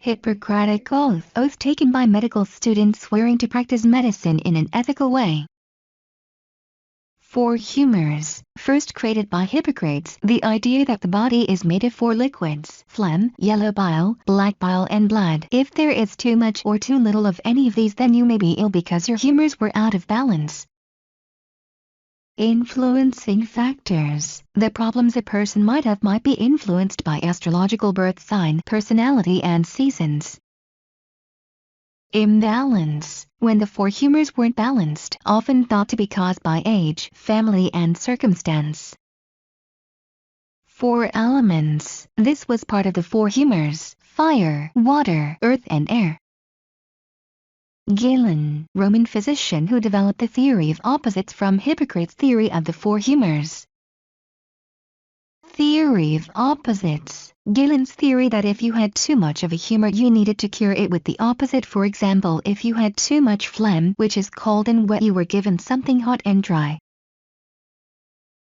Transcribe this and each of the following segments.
Hippocratic oath taken by medical students swearing to practice medicine in an ethical way. Four humors, first created by Hippocrates, the idea that the body is made of four liquids: phlegm, yellow bile, black bile and blood. If there is too much or too little of any of these, then you may be ill because your humors were out of balance. Influencing factors. The problems a person might have might be influenced by astrological birth sign, personality and seasons. Imbalance. When the four humors weren't balanced, often thought to be caused by age, family and circumstance. Four elements. This was part of the four humors: fire, water, earth and air. Galen, Roman physician who developed the theory of opposites from Hippocrates' theory of the four humors. Theory of opposites. Galen's theory that if you had too much of a humor you needed to cure it with the opposite. For example, if you had too much phlegm, which is cold and wet, you were given something hot and dry.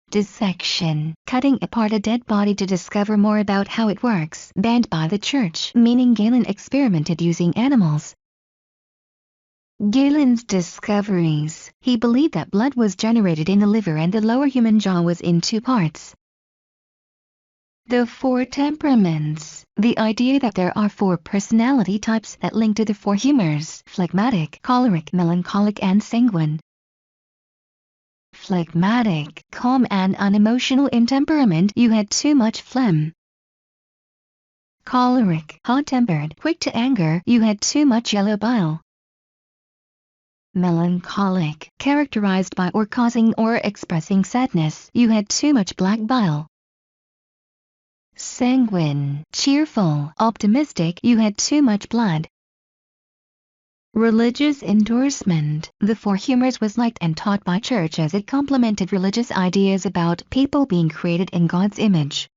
Dissection. Cutting apart a dead body to discover more about how it works. Banned by the church, meaning Galen experimented using animals. Galen's discoveries. He believed that blood was generated in the liver and the lower human jaw was in two parts. The Four Temperaments. The idea that there are four personality types that link to the four humors: phlegmatic, choleric, melancholic and sanguine. Phlegmatic, calm and unemotional in temperament, you had too much phlegm. Choleric, hot-tempered, quick to anger, you had too much yellow bile. Melancholic, characterized by or causing or expressing sadness, you had too much black bile. Sanguine, cheerful, optimistic, you had too much blood. Religious endorsement. The four humors was liked and taught by church as it complemented religious ideas about people being created in God's image.